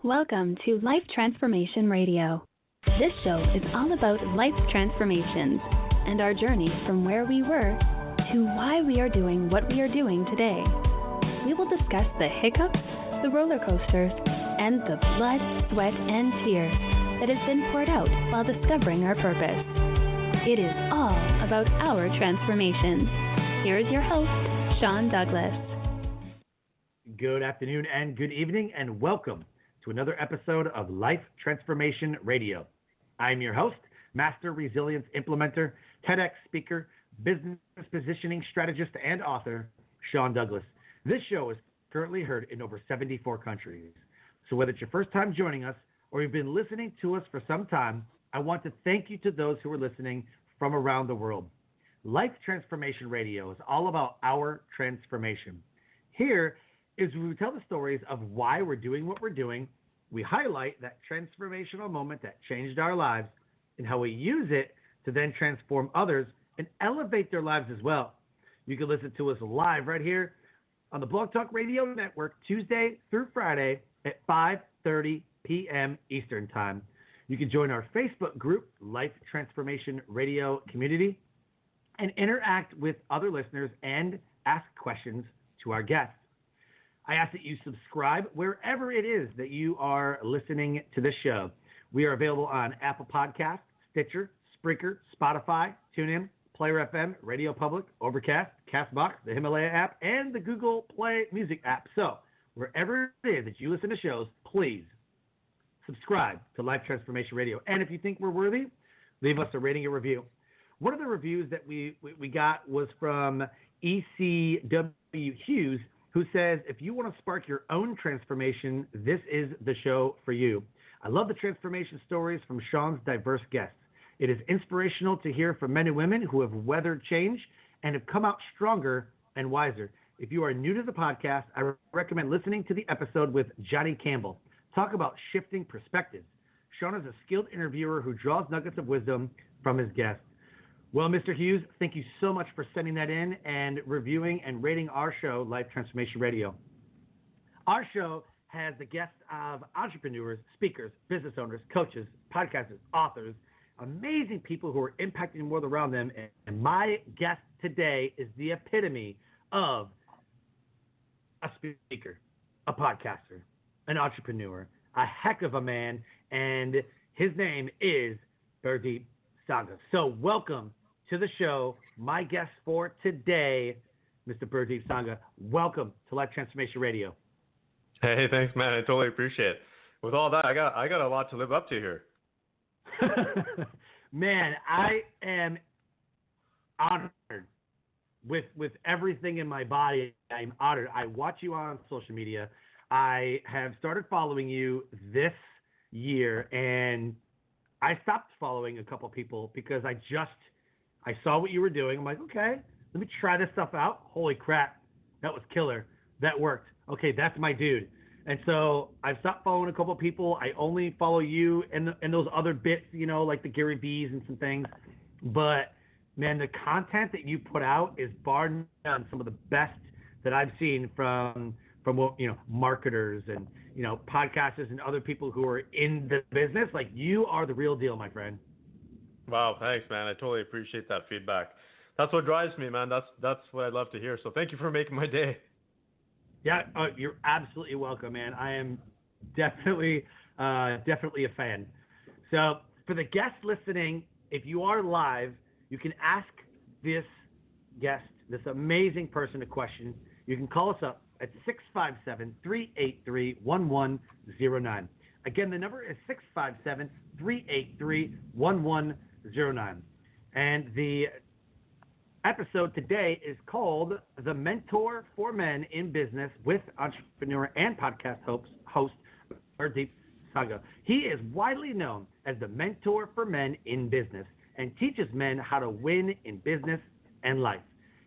Welcome to Life Transformation Radio. This show is all about life transformations and our journey from where we were to why we are doing what we are doing today. We will discuss the hiccups, the roller coasters, and the blood, sweat, and tears that has been poured out while discovering our purpose. It is all about our transformation. Here is your host, Sean Douglas. Good afternoon and good evening, and welcome to another episode of Life Transformation Radio. I'm your host, Master Resilience Implementer, TEDx speaker, business positioning strategist, and author, Sean Douglas. This show is currently heard in over 74 countries. So whether it's your first time joining us or you've been listening to us for some time, I want to thank you to those who are listening from around the world. Life Transformation Radio is all about our transformation. Here is where we tell the stories of why we're doing what we're doing. We highlight that transformational moment that changed our lives and how we use it to then transform others and elevate their lives as well. You can listen to us live right here on the Blog Talk Radio Network Tuesday through Friday at 5:30 p.m. Eastern Time. You can join our Facebook group, Life Transformation Radio Community, and interact with other listeners and ask questions to our guests. I ask that you subscribe wherever it is that you are listening to this show. We are available on Apple Podcasts, Stitcher, Spreaker, Spotify, TuneIn, Player FM, Radio Public, Overcast, CastBox, the Himalaya app, and the Google Play Music app. So wherever it is that you listen to shows, please subscribe to Life Transformation Radio. And if you think we're worthy, leave us a rating and review. One of the reviews that we got was from ECW Hughes, who says, if you want to spark your own transformation, this is the show for you. I love the transformation stories from Sean's diverse guests. It is inspirational to hear from men and women who have weathered change and have come out stronger and wiser. If you are new to the podcast, I recommend listening to the episode with Johnny Campbell. Talk about shifting perspectives. Sean is a skilled interviewer who draws nuggets of wisdom from his guests. Well, Mr. Hughes, thank you so much for sending that in and reviewing and rating our show, Life Transformation Radio. Our show has the guests of entrepreneurs, speakers, business owners, coaches, podcasters, authors, amazing people who are impacting the world around them. And my guest today is the epitome of a speaker, a podcaster, an entrepreneur, a heck of a man, and his name is Purdeep Sangha. So welcome to the show, my guest for today, Mr. Purdeep Sangha. Welcome to Life Transformation Radio. Hey, thanks, man. I totally appreciate it. With all that, I got a lot to live up to here. Man, I am honored with everything in my body. I'm honored. I watch you on social media. I have started following you this year, and I stopped following a couple people because I saw what you were doing. I'm like, okay, let me try this stuff out. Holy crap, that was killer. That worked. Okay, that's my dude. And so I've stopped following a couple people. I only follow you and those other bits, like the Gary V's and some things. But man, the content that you put out is bar none some of the best that I've seen from marketers and podcasters and other people who are in the business. Like, you are the real deal, my friend. Wow, thanks, man. I totally appreciate that feedback. That's what drives me, man. That's what I love to hear. So thank you for making my day. Yeah, you're absolutely welcome, man. I am definitely a fan. So for the guests listening, if you are live, you can ask this guest, this amazing person, a question. You can call us up at 657-383-1109. Again, the number is 657-383-1109. And the episode today is called The Mentor for Men in Business with entrepreneur and podcast host Purdeep Sangha. He is widely known as the mentor for men in business and teaches men how to win in business and life.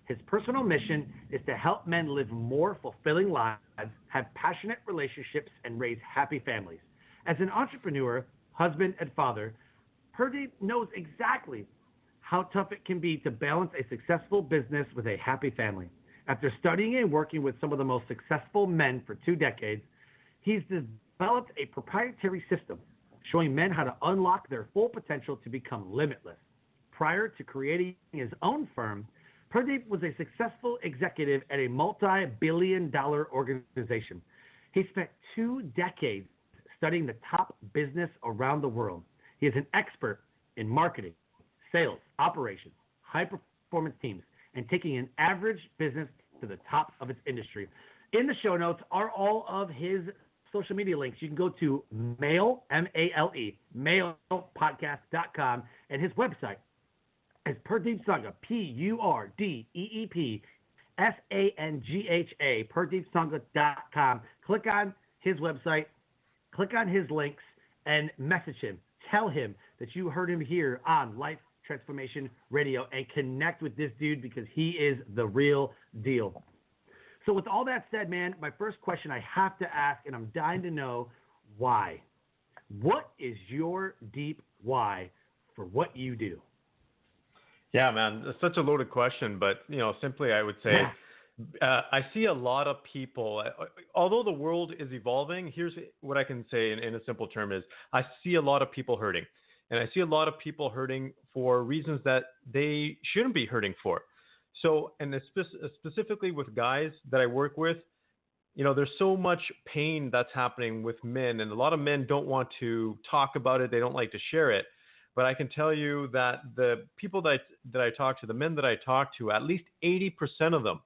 His personal mission is to help men live more fulfilling lives, have passionate relationships, and raise happy families. As an entrepreneur, husband, and father, Purdeep knows exactly how tough it can be to balance a successful business with a happy family. After studying and working with some of the most successful men for 2 decades, he's developed a proprietary system showing men how to unlock their full potential to become limitless. Prior to creating his own firm, Purdeep was a successful executive at a multi-billion-dollar organization. He spent 2 decades studying the top business around the world. He is an expert in marketing, sales, operations, high-performance teams, and taking an average business to the top of its industry. In the show notes are all of his social media links. You can go to Male, M-A-L-E, malepodcast.com, and his website is Purdeep Sangha, P-U-R-D-E-E-P-S-A-N-G-H-A, PurdeepSangha.com. Click on his website, click on his links, and message him. Tell him that you heard him here on Life Transformation Radio and connect with this dude because he is the real deal. So with all that said, man, my first question I have to ask, and I'm dying to know, why? What is your deep why for what you do? Yeah, man, it's such a loaded question, but simply I would say I see a lot of people. Although the world is evolving, here's what I can say in a simple term is I see a lot of people hurting, and I see a lot of people hurting for reasons that they shouldn't be hurting for. So, and specifically with guys that I work with, there's so much pain that's happening with men, and a lot of men don't want to talk about it. They don't like to share it. But I can tell you that the people that I talk to, the men that I talk to, at least 80% of them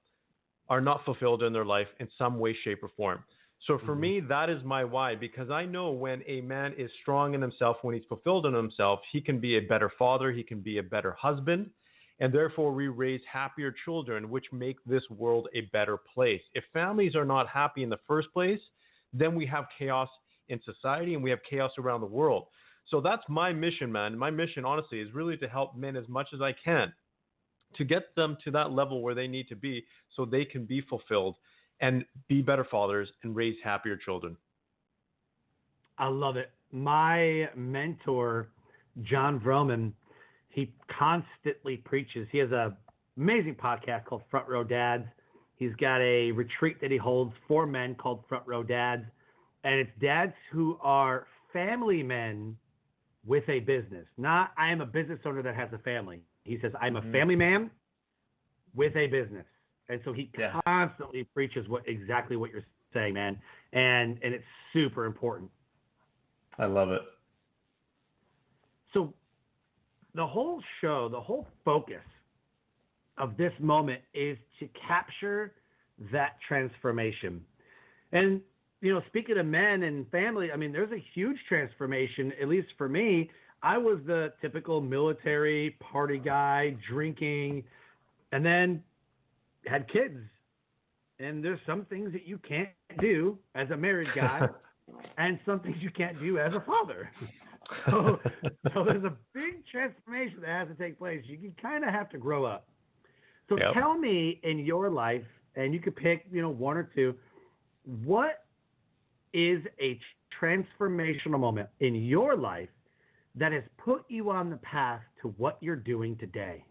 are not fulfilled in their life in some way, shape, or form. So for me, that is my why, because I know when a man is strong in himself, when he's fulfilled in himself, he can be a better father, he can be a better husband, and therefore we raise happier children, which make this world a better place. If families are not happy in the first place, then we have chaos in society and we have chaos around the world. So that's my mission, man. My mission, honestly, is really to help men as much as I can to get them to that level where they need to be so they can be fulfilled and be better fathers and raise happier children. I love it. My mentor, John Vroman, he constantly preaches. He has an amazing podcast called Front Row Dads. He's got a retreat that he holds for men called Front Row Dads. And it's dads who are family men with a business. Not, I am a business owner that has a family. He says, I'm a family man with a business. And so he constantly preaches exactly what you're saying, man. And it's super important. I love it. So the whole show, the whole focus of this moment is to capture that transformation. And, speaking of men and family, I mean, there's a huge transformation, at least for me. I was the typical military party guy, drinking, and then had kids. And there's some things that you can't do as a married guy and some things you can't do as a father. So there's a big transformation that has to take place. You kind of have to grow up. So tell me, in your life, and you could pick, one or two, what is a transformational moment in your life that has put you on the path to what you're doing today?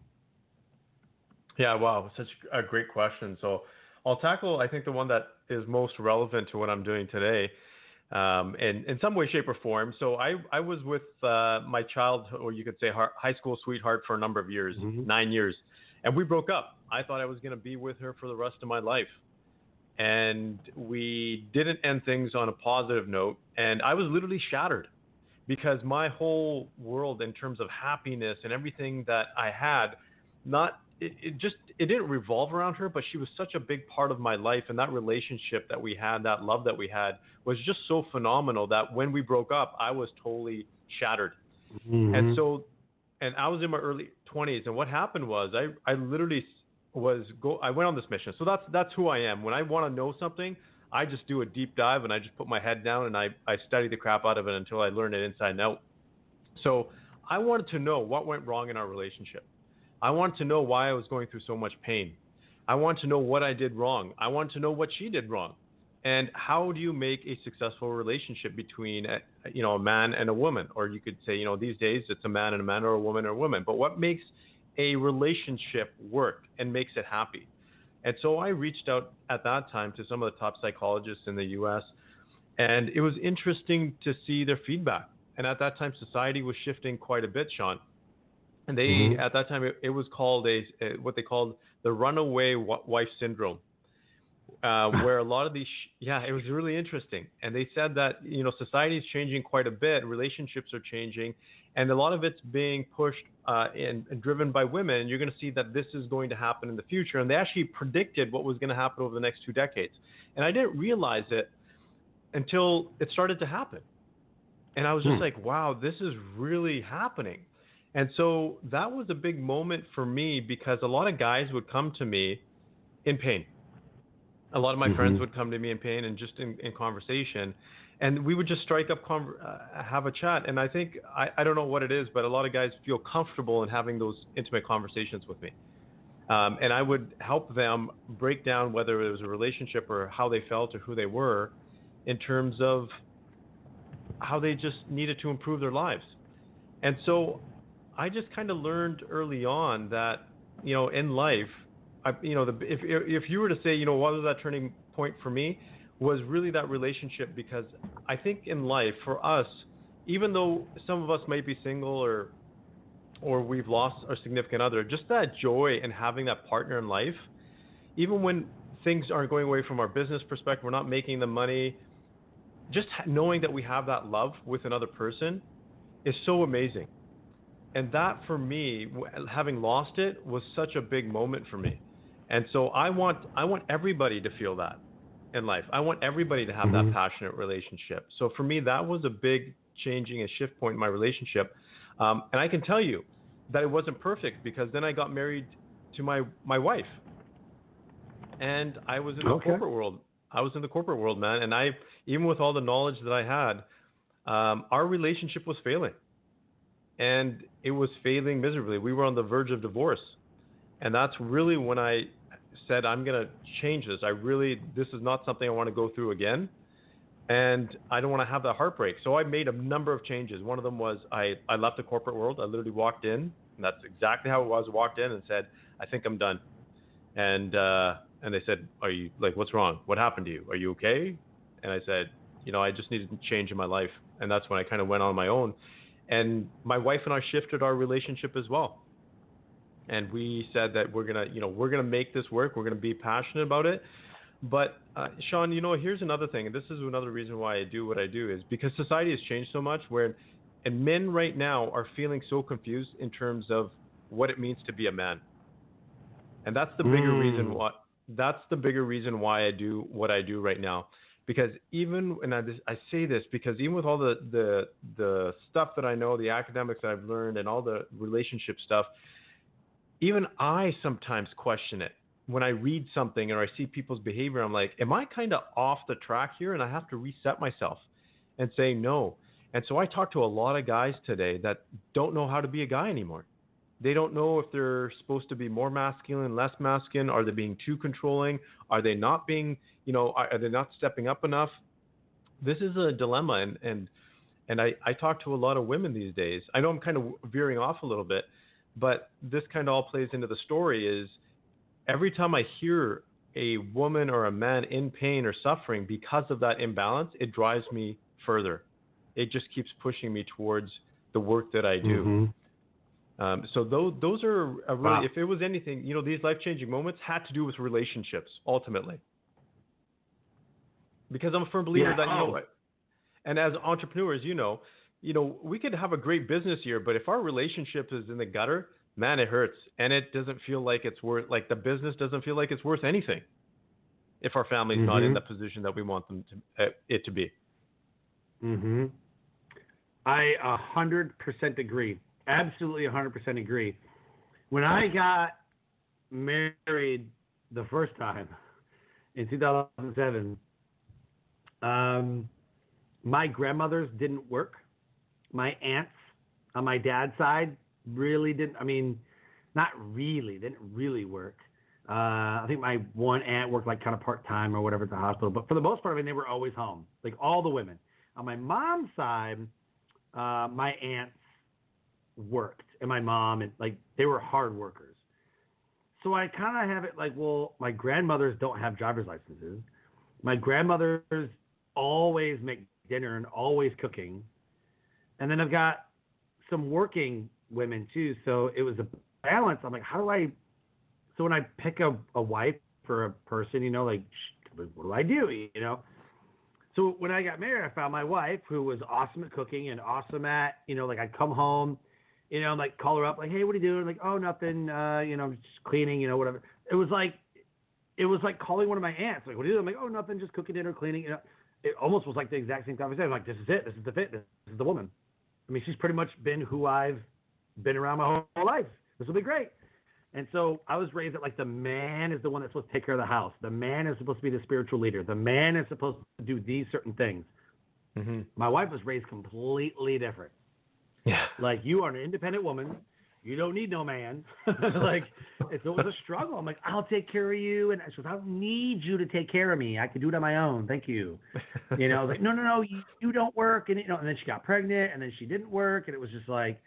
Yeah, wow, such a great question. So I'll tackle, I think, the one that is most relevant to what I'm doing today, in some way, shape, or form. So I was with my childhood, or you could say high school sweetheart, for a number of years, 9 years, and we broke up. I thought I was going to be with her for the rest of my life. And we didn't end things on a positive note. And I was literally shattered because my whole world in terms of happiness and everything that I had, it didn't revolve around her, but she was such a big part of my life. And that relationship that we had, that love that we had, was just so phenomenal that when we broke up, I was totally shattered. And I was in my early 20s. And what happened was I literally I went on this mission. So that's who I am. When I want to know something, I just do a deep dive and I just put my head down and I study the crap out of it until I learn it inside and out. So I wanted to know what went wrong in our relationship. I wanted to know why I was going through so much pain. I wanted to know what I did wrong. I wanted to know what she did wrong. And how do you make a successful relationship between a man and a woman? Or you could say, these days it's a man and a man, or a woman or a woman. But what makes a relationship work and makes it happy? And so I reached out at that time to some of the top psychologists in the U.S. And it was interesting to see their feedback. And at that time, society was shifting quite a bit, Sean. And they, at that time, it was called what they called the runaway wife syndrome, where a lot of these, it was really interesting. And they said that, society is changing quite a bit, relationships are changing, and a lot of it's being pushed and driven by women. You're going to see that this is going to happen in the future. And they actually predicted what was going to happen over the next 2 decades. And I didn't realize it until it started to happen. And I was just like, wow, this is really happening. And so that was a big moment for me, because a lot of guys would come to me in pain. A lot of my friends would come to me in pain and just in conversation. And we would just strike up, have a chat. And I think, I don't know what it is, but a lot of guys feel comfortable in having those intimate conversations with me. And I would help them break down whether it was a relationship or how they felt or who they were, in terms of how they just needed to improve their lives. And so I just kind of learned early on that, in life, if you were to say, what was that turning point for me, was really that relationship. Because I think in life, for us, even though some of us might be single or we've lost our significant other, just that joy in having that partner in life, even when things aren't going away from our business perspective, we're not making the money, just knowing that we have that love with another person is so amazing. And that, for me, having lost it, was such a big moment for me. And so I want everybody to feel that in life. I want everybody to have that passionate relationship. So for me, that was a big changing and shift point in my relationship. And I can tell you that it wasn't perfect, because then I got married to my wife. And I was in the corporate world. I was in the corporate world, man. And even with all the knowledge that I had, our relationship was failing. And it was failing miserably. We were on the verge of divorce. And that's really when I said, I'm going to change this. This is not something I want to go through again. And I don't want to have that heartbreak. So I made a number of changes. One of them was I left the corporate world. I literally walked in, and that's exactly how it was. I walked in and said, I think I'm done. And they said, are you, what's wrong? What happened to you? Are you okay? And I said, I just needed a change in my life. And that's when I kind of went on my own. And my wife and I shifted our relationship as well. And we said that we're gonna make this work. We're gonna be passionate about it. But Sean, here's another thing, and this is another reason why I do what I do, is because society has changed so much, and men right now are feeling so confused in terms of what it means to be a man. And that's the bigger reason why. That's the bigger reason why I do what I do right now. Because I say this because even with all the stuff that I know, the academics that I've learned, and all the relationship stuff, even I sometimes question it. When I read something or I see people's behavior, I'm like, am I kind of off the track here? And I have to reset myself and say no. And so I talk to a lot of guys today that don't know how to be a guy anymore. They don't know if they're supposed to be more masculine, less masculine. Are they being too controlling? Are they not being, are they not stepping up enough? This is a dilemma. And I talk to a lot of women these days. I know I'm kind of veering off a little bit, but this kind of all plays into the story. Is every time I hear a woman or a man in pain or suffering because of that imbalance, it drives me further. It just keeps pushing me towards the work that I do. So those are really, if it was anything, these life-changing moments had to do with relationships ultimately. Because I'm a firm believer that, and as entrepreneurs, we could have a great business year, but if our relationship is in the gutter, man, it hurts. And it doesn't feel like it's worth, the business doesn't feel like it's worth anything if our family's not in the position that we want them it to be. I 100% agree. Absolutely 100% agree. When I got married the first time in 2007, my grandmothers didn't work. My aunts on my dad's side really didn't really work. I think my one aunt worked kind of part-time or whatever at the hospital, but for the most part, they were always home, all the women. On my mom's side, my aunts worked, and my mom, and they were hard workers. So I kind of have it my grandmothers don't have driver's licenses. My grandmothers always make dinner and always cooking. And then I've got some working women too. So it was a balance. I'm like, so when I pick a wife for a person, you know, like, what do I do? You know? So when I got married, I found my wife who was awesome at cooking and awesome at, you know, like I'd come home, you know, like call her up, like, hey, what are you doing? Like, oh, nothing, you know, just cleaning, you know, whatever. It was like calling one of my aunts. Like, what are you doing? I'm like, oh, nothing, just cooking dinner, cleaning. You know, it almost was like the exact same conversation. I'm like, this is it. This is the fit. This is the woman. I mean, she's pretty much been who I've been around my whole life. This will be great. And so I was raised that like the man is the one that's supposed to take care of the house. The man is supposed to be the spiritual leader. The man is supposed to do these certain things. Mm-hmm. My wife was raised completely different. Yeah. Like, you are an independent woman. You don't need no man. Like, it was a struggle. I'm like, I'll take care of you. And she goes, I don't need you to take care of me. I can do it on my own. Thank you. You know, I was like, no, you don't work. And, you know, and then she got pregnant and then she didn't work. And it was just like,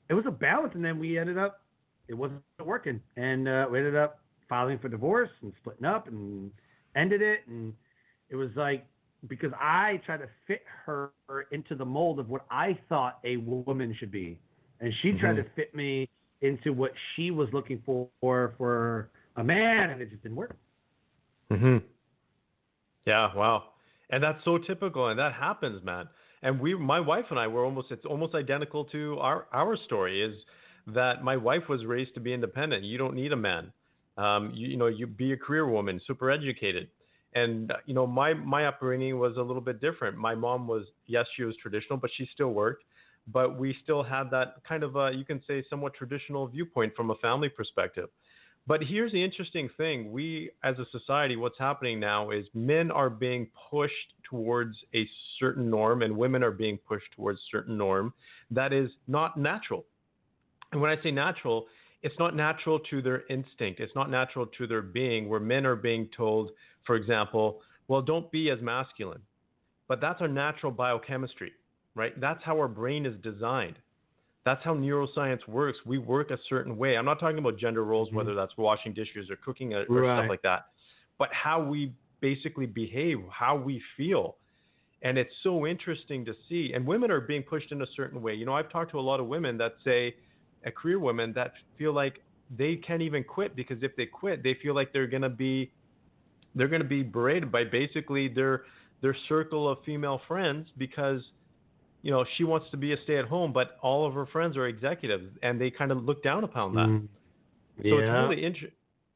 it was a balance. And then it wasn't working. And we ended up filing for divorce and splitting up and ended it. And it was like, because I tried to fit her into the mold of what I thought a woman should be. And she tried to fit me into what she was looking for a man, and it just didn't work. Mm-hmm. Yeah, wow. And that's so typical, and that happens, man. And my wife and I it's almost identical to our story, is that my wife was raised to be independent. You don't need a man. You be a career woman, super educated. And, you know, my upbringing was a little bit different. My mom was, yes, she was traditional, but she still worked. But we still had that kind of, you can say, somewhat traditional viewpoint from a family perspective. But here's the interesting thing. We, as a society, what's happening now is men are being pushed towards a certain norm and women are being pushed towards a certain norm that is not natural. And when I say natural, it's not natural to their instinct. It's not natural to their being, where men are being told, for example, well, don't be as masculine. But that's our natural biochemistry, right? That's how our brain is designed. That's how neuroscience works. We work a certain way. I'm not talking about gender roles, whether that's washing dishes or cooking or stuff like that, but how we basically behave, how we feel. And it's so interesting to see. And women are being pushed in a certain way. You know, I've talked to a lot of women that say, career women that feel like they can't even quit, because if they quit, they feel like they're going to be berated by basically their circle of female friends, because, you know, she wants to be a stay-at-home, but all of her friends are executives, and they kind of look down upon that. So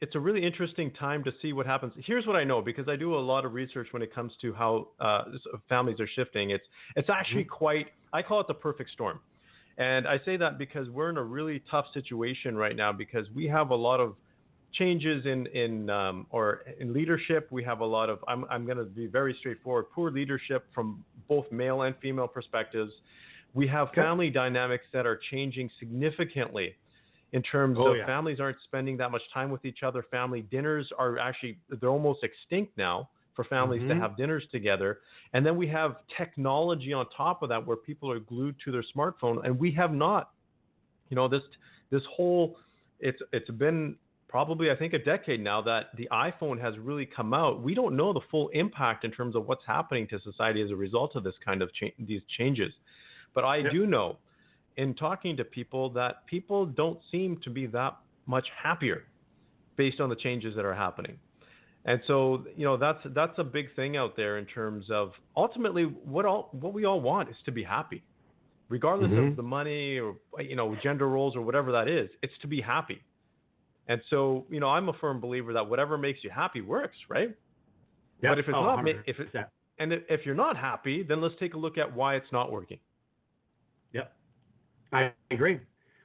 it's a really interesting time to see what happens. Here's what I know, because I do a lot of research when it comes to how families are shifting. It's actually quite, I call it the perfect storm. And I say that because we're in a really tough situation right now, because we have a lot of changes in leadership. We have a lot of, I'm going to be very straightforward, poor leadership from both male and female perspectives. We have family dynamics that are changing significantly in terms of families aren't spending that much time with each other. Family dinners are actually, they're almost extinct now for families to have dinners together. And then we have technology on top of that, where people are glued to their smartphone, and we have not, you know, this whole, it's been probably, I think, a decade now that the iPhone has really come out. We don't know the full impact in terms of what's happening to society as a result of this kind of these changes. But I do know, in talking to people, that people don't seem to be that much happier based on the changes that are happening. And so, you know, that's a big thing out there in terms of ultimately what we all want is to be happy, regardless of the money or, you know, gender roles or whatever that is. It's to be happy. And so, you know, I'm a firm believer that whatever makes you happy works, right? Yep. But if it's if you're not happy, then let's take a look at why it's not working. Yep, I agree.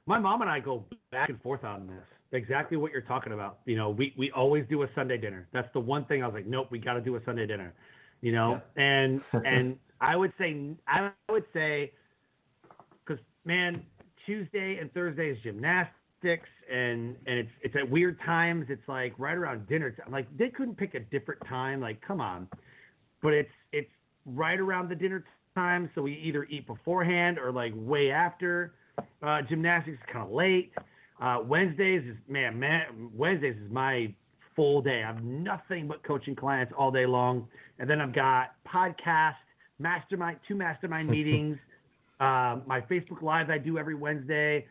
My mom and I go back and forth on this. Exactly what you're talking about. You know, we always do a Sunday dinner. That's the one thing I was like, nope, we got to do a Sunday dinner. You know, and I would say, because man, Tuesday and Thursday is gymnastics, and it's at weird times. It's like right around dinner time. Like, they couldn't pick a different time. Like, come on. But it's right around the dinner time, so we either eat beforehand or like way after. Gymnastics is kind of late. Wednesdays is my full day. I have nothing but coaching clients all day long. And then I've got podcast, two mastermind meetings, my Facebook Live I do every Wednesday.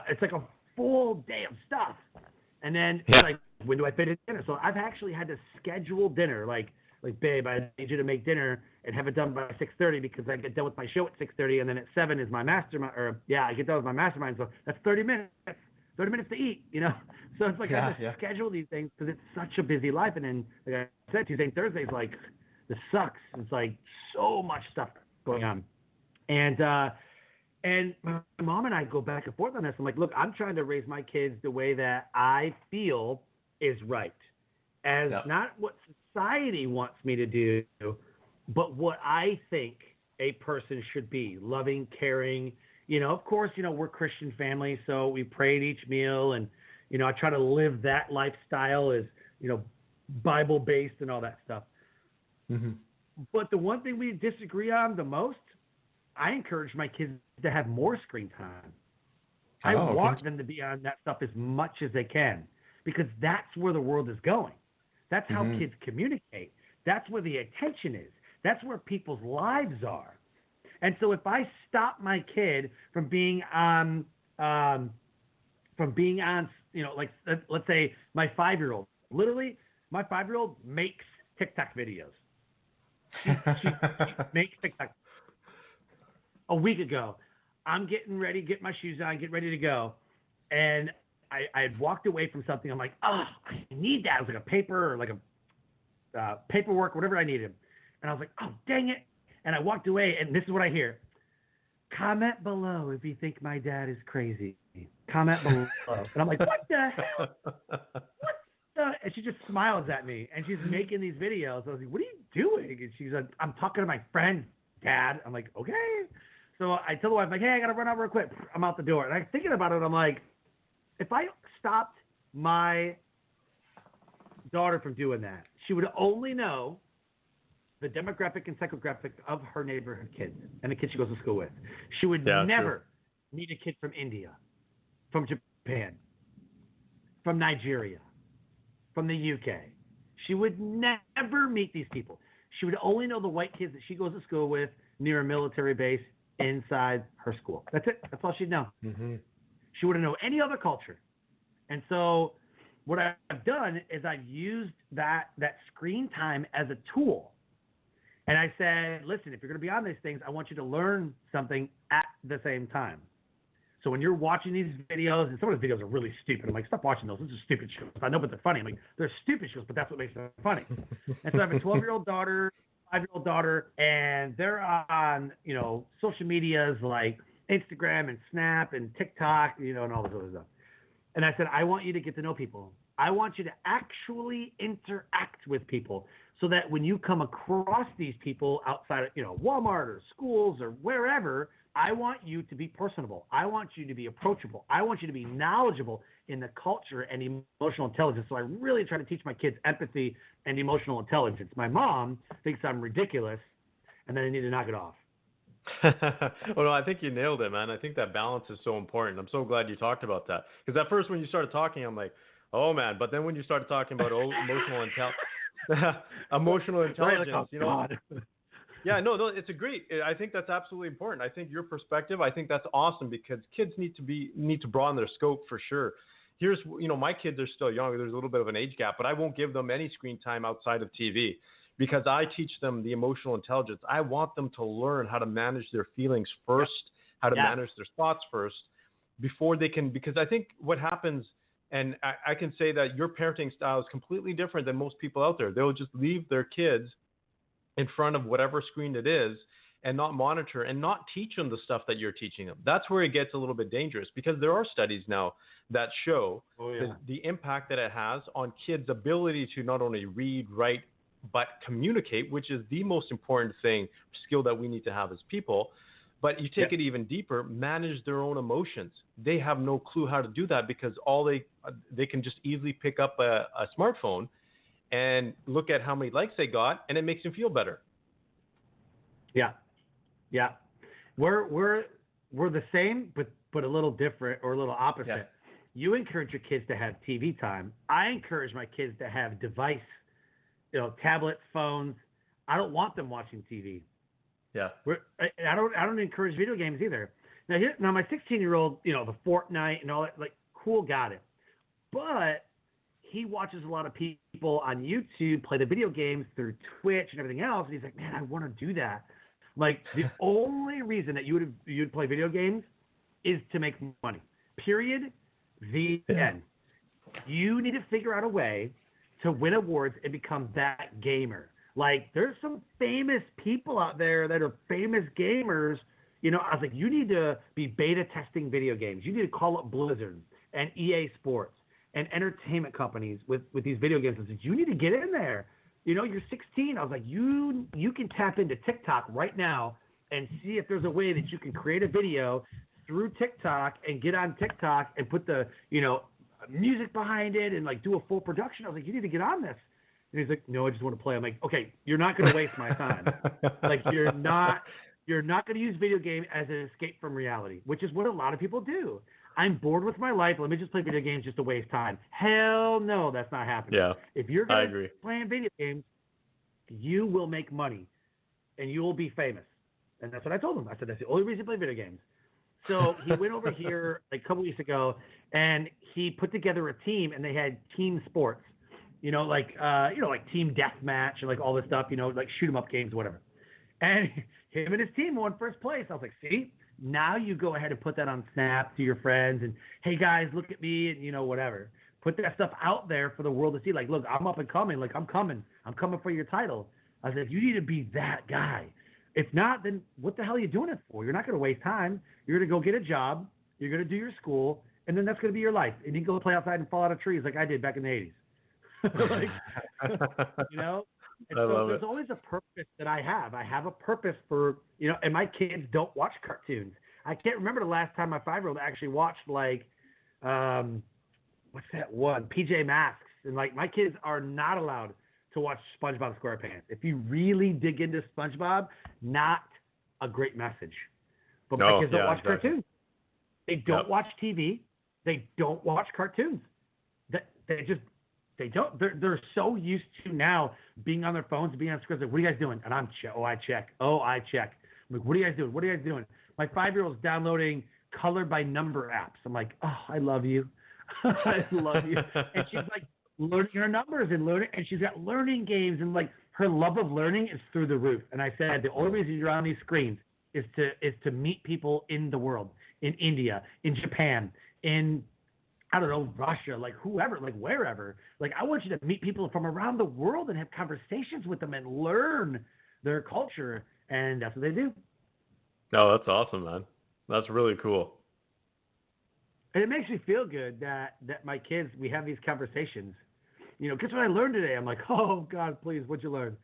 It's like a full day of stuff. And then it's like, when do I fit in dinner? So I've actually had to schedule dinner. Like, babe, I need you to make dinner and have it done by 6:30 because I get done with my show at 6:30, and then at 7 is my mastermind. I get done with my mastermind. So that's 30 minutes. 30 minutes to eat, So it's like I have to schedule these things because it's such a busy life. And then, like I said, Tuesday and Thursday is like, this sucks. It's like so much stuff going on. And my mom and I go back and forth on this. I'm like, look, I'm trying to raise my kids the way that I feel is right, as not what society wants me to do, but what I think a person should be: loving, caring. Of course, we're Christian family, so we pray at each meal, and I try to live that lifestyle as Bible based and all that stuff. Mm-hmm. But the one thing we disagree on the most, I encourage my kids to have more screen time. I want them to be on that stuff as much as they can, because that's where the world is going. That's how kids communicate. That's where the attention is. That's where people's lives are. And so if I stop my kid from being on, like, let's say my 5-year-old, literally my 5-year-old makes TikTok videos. She makes TikTok. A week ago, I'm getting ready, get my shoes on, get ready to go. And I had walked away from something. I'm like, I need that. It was like a paper or like a paperwork, whatever I needed. And I was like, oh, dang it. And I walked away, and this is what I hear. Comment below if you think my dad is crazy. Comment below. And I'm like, what the hell? And she just smiles at me, and she's making these videos. I was like, what are you doing? And she's like, I'm talking to my friend, Dad. I'm like, okay. So I tell the wife, like, hey, I got to run out real quick. I'm out the door. And I'm thinking about it. I'm like, if I stopped my daughter from doing that, she would only know the demographic and psychographic of her neighborhood kids and the kids she goes to school with. She would never meet a kid from India, from Japan, from Nigeria, from the UK. She would never meet these people. She would only know the white kids that she goes to school with near a military base inside her school. That's it. That's all she'd know. Mm-hmm. She wouldn't know any other culture. And so what I've done is I've used that screen time as a tool. And I said, listen, if you're going to be on these things, I want you to learn something at the same time. So when you're watching these videos, and some of the videos are really stupid, I'm like, stop watching those. Those are stupid shows. I know, but they're funny. I'm like, they're stupid shows, but that's what makes them funny. And so I have a 12-year-old daughter, 5-year-old daughter, and they're on, social medias like Instagram and Snap and TikTok, and all this other stuff. And I said, I want you to get to know people. I want you to actually interact with people, so that when you come across these people outside of, Walmart or schools or wherever, I want you to be personable. I want you to be approachable. I want you to be knowledgeable in the culture and emotional intelligence. So I really try to teach my kids empathy and emotional intelligence. My mom thinks I'm ridiculous, and then I need to knock it off. Well, no, I think you nailed it, man. I think that balance is so important. I'm so glad you talked about that. Because at first when you started talking, I'm like, oh, man. But then when you started talking about emotional intelligence, Yeah, no, it's I think that's absolutely important. I think your perspective, I think that's awesome, because kids need to broaden their scope for sure. Here's, my kids are still young. There's a little bit of an age gap, but I won't give them any screen time outside of TV, because I teach them the emotional intelligence. I want them to learn how to manage their feelings first, how to manage their thoughts first, before they can, because I think what happens, and I can say that your parenting style is completely different than most people out there. They'll just leave their kids in front of whatever screen it is and not monitor and not teach them the stuff that you're teaching them. That's where it gets a little bit dangerous, because there are studies now that show the impact that it has on kids' ability to not only read, write, but communicate, which is the most important skill that we need to have as people. But you take it even deeper, manage their own emotions. They have no clue how to do that, because all they can just easily pick up a smartphone and look at how many likes they got, and it makes them feel better. Yeah. We're the same, but a little different, or a little opposite. you encourage your kids to have TV time. I encourage my kids to have device, tablets, phones. I don't want them watching TV. Yeah. I don't encourage video games either. Now my 16-year-old, the Fortnite and all that, like, cool, got it. But he watches a lot of people on YouTube play the video games through Twitch and everything else, and he's like, man, I want to do that. Like, the only reason that you'd play video games is to make money. Period. The end. You need to figure out a way to win awards and become that gamer. Like, there's some famous people out there that are famous gamers. I was like, you need to be beta testing video games. You need to call up Blizzard and EA Sports and entertainment companies with these video games. I said, you need to get in there. You're 16. I was like, you can tap into TikTok right now and see if there's a way that you can create a video through TikTok and get on TikTok and put the, music behind it and like do a full production. I was like, you need to get on this. And he's like, no, I just want to play. I'm like, okay, you're not going to waste my time. Like, you're not going to use video game as an escape from reality, which is what a lot of people do. I'm bored with my life. Let me just play video games just to waste time. Hell no, that's not happening. Yeah, if you're going to play video games, you will make money and you will be famous. And that's what I told him. I said, that's the only reason I play video games. So he went over here like a couple weeks ago and he put together a team, and they had team sports, like team deathmatch and like all this stuff, like shoot 'em up games, whatever. And him and his team won first place. I was like, see, now you go ahead and put that on Snap to your friends and, hey guys, look at me, and whatever. Put that stuff out there for the world to see. Like, look, I'm up and coming. Like, I'm coming for your title. I said, you need to be that guy. If not, then what the hell are you doing it for? You're not going to waste time. You're going to go get a job. You're going to do your school, and then that's going to be your life. And you can go play outside and fall out of trees like I did back in the 80s. And so there's always a purpose that I have. I have a purpose for, and my kids don't watch cartoons. I can't remember the last time my 5-year-old actually watched, like, what's that one? PJ Masks. And, like, my kids are not allowed to watch SpongeBob SquarePants. If you really dig into SpongeBob, not a great message. But my kids don't watch cartoons. They don't watch TV. They don't watch cartoons. They don't. They're so used to now being on their phones, being on screens. Like, what are you guys doing? And I'm I check. I check. I'm like, what are you guys doing? What are you guys doing? My 5-year-old's downloading color by number apps. I'm like, oh, I love you. I love you. And she's like learning her numbers and she's got learning games, and like her love of learning is through the roof. And I said, the only reason you're on these screens is to meet people in the world, in India, in Japan, in, I don't know, Russia, like whoever, like wherever. Like, I want you to meet people from around the world and have conversations with them and learn their culture. And that's what they do. No, that's awesome, man. That's really cool. And it makes me feel good that my kids, we have these conversations. Guess what I learned today? I'm like, oh, God, please, what'd you learn?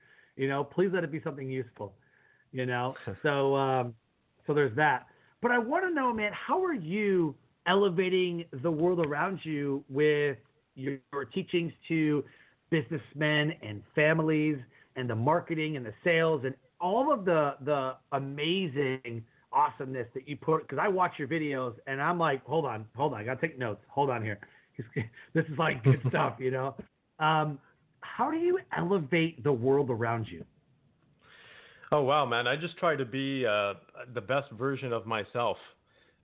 Please let it be something useful. So there's that. But I want to know, man, how are you elevating the world around you with your teachings to businessmen and families and the marketing and the sales and all of the amazing awesomeness that you put? Because I watch your videos and I'm like, hold on, I got to take notes. Hold on here. This is like good stuff, How do you elevate the world around you? Oh, wow, man. I just try to be the best version of myself.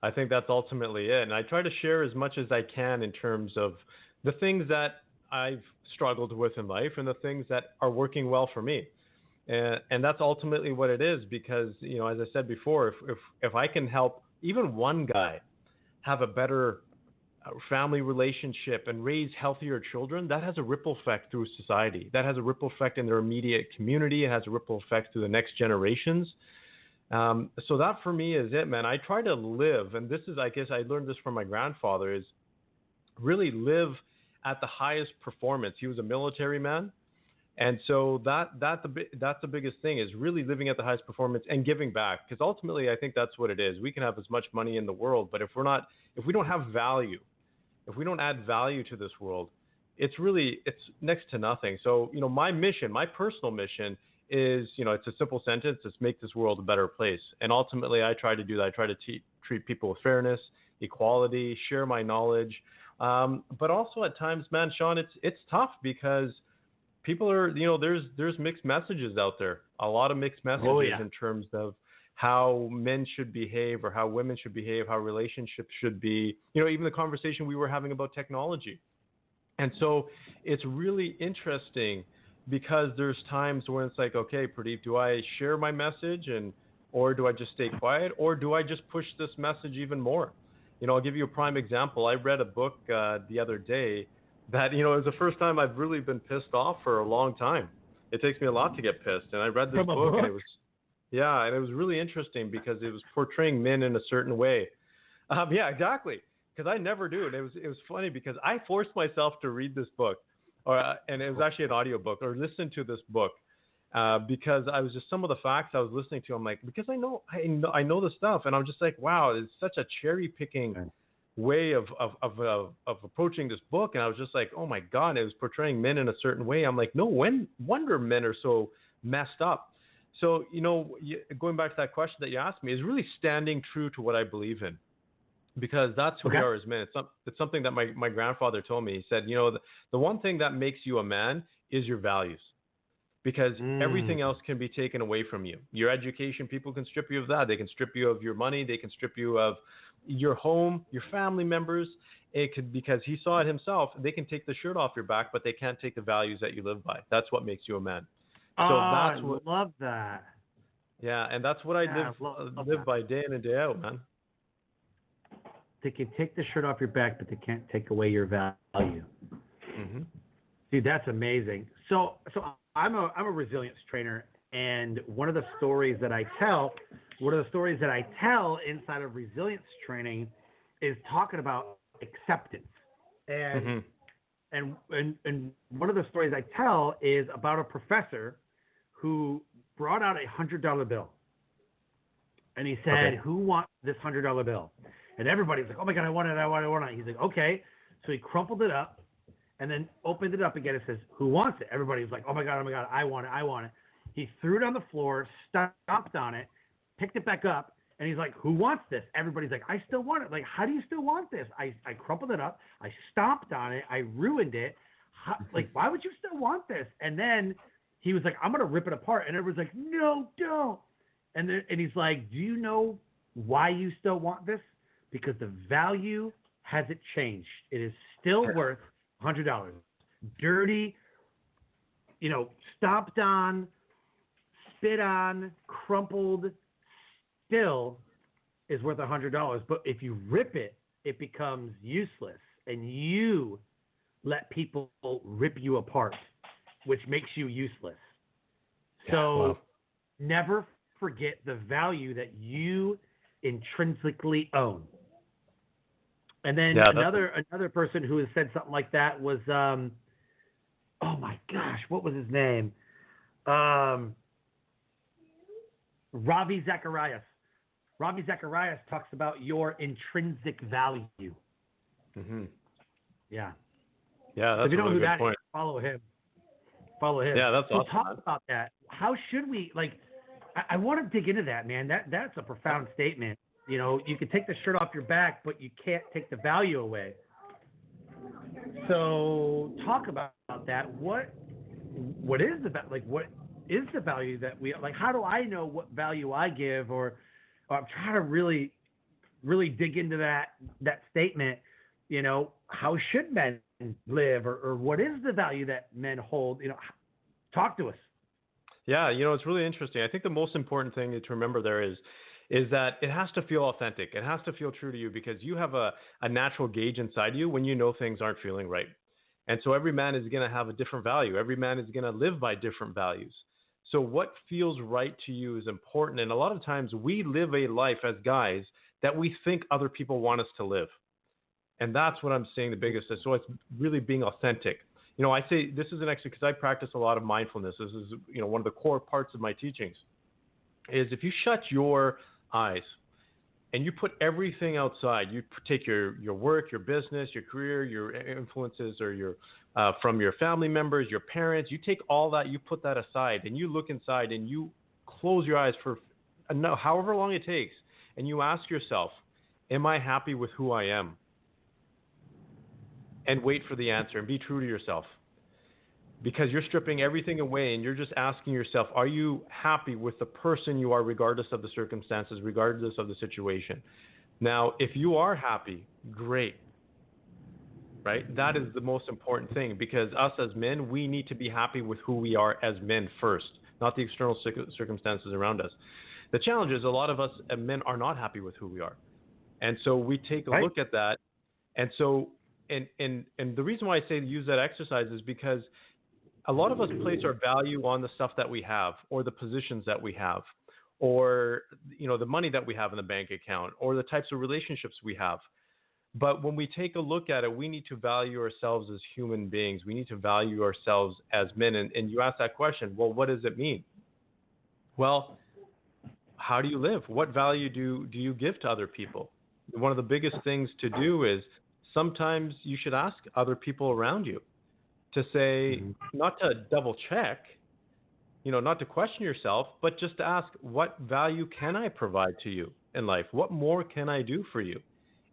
I think that's ultimately it. And I try to share as much as I can in terms of the things that I've struggled with in life and the things that are working well for me. And that's ultimately what it is, because, as I said before, if I can help even one guy have a better family relationship and raise healthier children, that has a ripple effect through society. That has a ripple effect in their immediate community. It has a ripple effect through the next generations. So that for me is it, man. I try to live, and this is, I guess I learned this from my grandfather, is really live at the highest performance. He was a military man. And so that's the biggest thing, is really living at the highest performance and giving back. Because ultimately, I think that's what it is. We can have as much money in the world, but if we don't have value, if we don't add value to this world, it's next to nothing. So, my mission, my personal mission is, it's a simple sentence. It's make this world a better place. And ultimately, I try to do that. I try to treat people with fairness, equality, share my knowledge, But also at times, man, Sean, it's tough because people are, there's mixed messages out there. A lot of mixed messages in terms of how men should behave or how women should behave, how relationships should be. Even the conversation we were having about technology. And so it's really interesting because there's times when it's like, okay, Purdeep, do I share my message or do I just stay quiet, or do I just push this message even more? I'll give you a prime example. I read a book the other day that, it was the first time I've really been pissed off for a long time. It takes me a lot to get pissed. And I read this book and it was really interesting because it was portraying men in a certain way. Yeah, exactly. Because I never do. And it was funny because I forced myself to read this book, and it was actually an audio book, or listen to this book, because I was just, some of the facts I was listening to, I'm like, because I know the stuff, and I'm just like, wow, it's such a cherry picking way of approaching this book, and I was just like, oh my God, it was portraying men in a certain way. I'm like, no wonder men are so messed up. So going back to that question that you asked me, is really standing true to what I believe in. Because that's who we are as men. It's something that my grandfather told me. He said, the one thing that makes you a man is your values. Because everything else can be taken away from you. Your education, people can strip you of that. They can strip you of your money. They can strip you of your home, your family members. Because he saw it himself, they can take the shirt off your back, but they can't take the values that you live by. That's what makes you a man. So I love that. Yeah, and that's what I live by day in and day out, man. They can take the shirt off your back, but they can't take away your value. Mm-hmm. Dude, that's amazing. So I'm a resilience trainer, and one of the stories that I tell inside of resilience training is talking about acceptance. And and one of the stories I tell is about a professor who brought out $100 bill, and he said, "Who wants this $100 bill?" And everybody's like, "Oh my God, I want it. He's like, "Okay." So he crumpled it up and then opened it up again. It says, "Who wants it?" Everybody's like, oh my God, I want it. He threw it on the floor, stomped on it, picked it back up, and he's like, "Who wants this?" Everybody's like, "I still want it." Like, how do you still want this? I crumpled it up. I stomped on it. I ruined it. Why would you still want this? And then he was like, "I'm going to rip it apart." And everyone's like, "No, don't." And he's like, "Do you know why you still want this? Because the value hasn't changed. It is still worth $100. Dirty, stomped on, spit on, crumpled, still is worth $100. But if you rip it, it becomes useless. And you let people rip you apart, which makes you useless. So never forget the value that you intrinsically own." And then another person who has said something like that was, oh my gosh, what was his name? Ravi Zacharias. Ravi Zacharias talks about your intrinsic value. Mm-hmm. Yeah. Yeah, that's so if you know a really who good that point. is, follow him. Yeah, that's so awesome. Talk about that. How should we, I want to dig into that, man. That's a profound statement. You can take the shirt off your back, but you can't take the value away. So talk about that. What is the value that we, how do I know what value I give, or I'm trying to really, really dig into that statement. How should men live, or what is the value that men hold? Talk to us. Yeah, it's really interesting. I think the most important thing to remember there is that it has to feel authentic. It has to feel true to you, because you have a natural gauge inside you when things aren't feeling right. And so every man is going to have a different value. Every man is going to live by different values. So what feels right to you is important. And a lot of times we live a life as guys that we think other people want us to live. And that's what I'm saying the biggest is. So it's really being authentic. I say this is an exercise because I practice a lot of mindfulness. This is, one of the core parts of my teachings is if you shut your eyes and you put everything outside, you take your work, your business, your career, your influences, or your from your family members, your parents, you take all that, you put that aside, and you look inside and you close your eyes for however long it takes, and you ask yourself, am I happy with who I am? and wait for the answer and be true to yourself. Because you're stripping everything away and you're just asking yourself, are you happy with the person you are regardless of the circumstances, regardless of the situation? Now, if you are happy, great, right? That is the most important thing, because us as men, we need to be happy with who we are as men first, not the external circumstances around us. The challenge is a lot of us men are not happy with who we are. And so we take a look at that. And so, and the reason why I say use that exercise is because a lot of us place our value on the stuff that we have, or the positions that we have, or, you know, the money that we have in the bank account, or the types of relationships we have. But when we take a look at it, we need to value ourselves as human beings. We need to value ourselves as men. And you ask that question, well, what does it mean? Well, how do you live? What value do you give to other people? One of the biggest things to do is sometimes you should ask other people around you to say, not to double check, you know, not to question yourself, but just to ask, what value can I provide to you in life? What more can I do for you?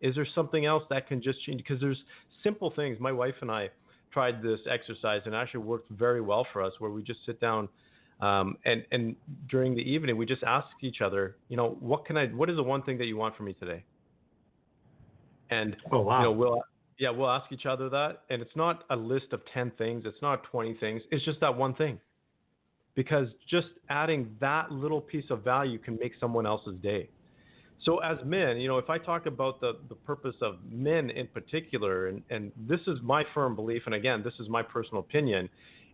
Is there something else that can just change? Because there's simple things. My wife and I tried this exercise and it actually worked very well for us, where we just sit down and during the evening, we just ask each other, you know, what is the one thing that you want from me today? And, oh, wow. You know, we'll ask each other that. And it's not a list of 10 things. It's not 20 things. It's just that one thing. Because just adding that little piece of value can make someone else's day. So as men, you know, if I talk about the purpose of men in particular, and this is my firm belief, and again, this is my personal opinion,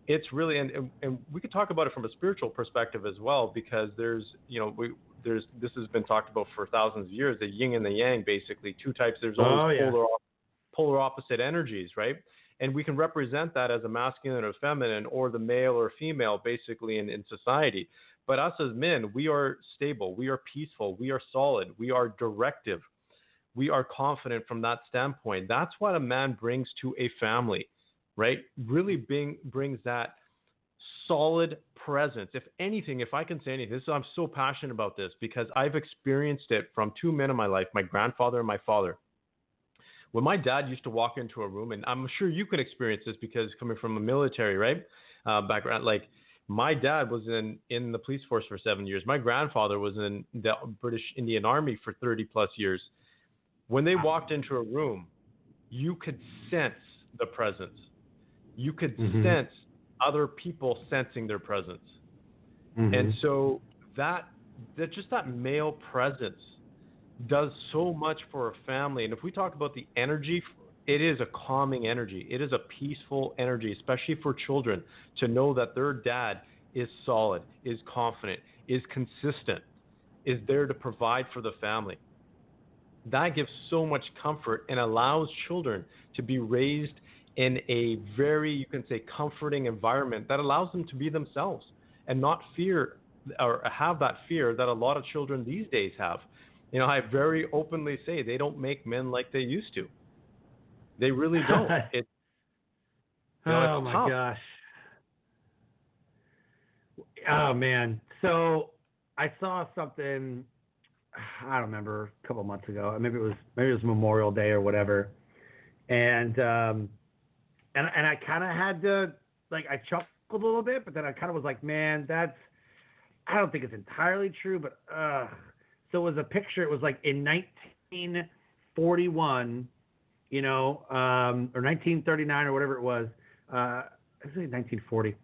it's really, and we could talk about it from a spiritual perspective as well, because there's, you know, this has been talked about for thousands of years, the yin and the yang, basically, two types. There's always polar opposite energies, right? And we can represent that as a masculine or feminine, or the male or female, basically, in society. But us as men, we are stable, we are peaceful, we are solid, we are directive, we are confident from that standpoint. That's what a man brings to a family, right? Really brings that solid presence. If anything, if I can say anything, I'm so passionate about this because I've experienced it from two men in my life, my grandfather and my father. When my dad used to walk into a room, and I'm sure you can experience this because coming from a military, right, background, like my dad was in the police force for 7 years. My grandfather was in the British Indian Army for 30 plus years. When they walked into a room, you could sense the presence. You could sense other people sensing their presence. And so that just that male presence does so much for a family. And if we talk about the energy, it is a calming energy. It is a peaceful energy, especially for children, to know that their dad is solid, is confident, is consistent, is there to provide for the family. That gives so much comfort and allows children to be raised in a very, you can say, comforting environment that allows them to be themselves and not fear or have that fear that a lot of children these days have. You know, I very openly say they don't make men like they used to. They really don't. Oh, my gosh. Oh, man. So I saw something, I don't remember, a couple months ago. Maybe it was Memorial Day or whatever. And I kind of had to, like, I chuckled a little bit, but then I kind of was like, man, I don't think it's entirely true, but so it was a picture. It was like in 1941, you know, or 1939 or whatever it was. I think 1940.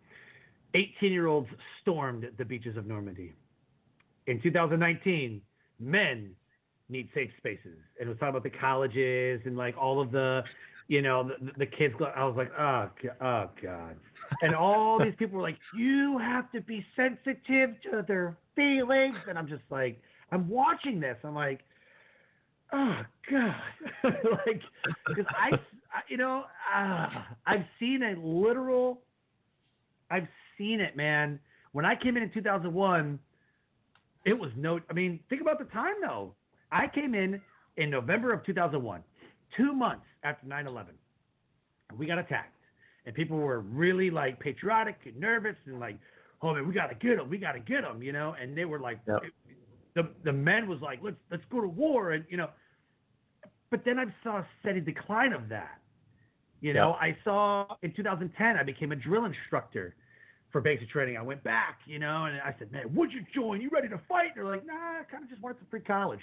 18-year-olds stormed the beaches of Normandy. In 2019, men need safe spaces. And it was talking about the colleges and like all of the, you know, the kids. I was like, oh God. And all these people were like, you have to be sensitive to their feelings. And I'm just like, I'm watching this. I'm like, oh God. Like, because I've seen it, man. When I came in 2001, it was think about the time though. I came in November of 2001, 2 months after 9/11. We got attacked. And people were really like patriotic and nervous and like, oh man, we gotta get them, you know. And they were like, yep. The men was like, let's go to war, and you know. But then I saw a steady decline of that. You know, I saw in 2010, I became a drill instructor for basic training. I went back, you know, and I said, man, would you join? You ready to fight? They're like, nah, I kind of just wanted some free college.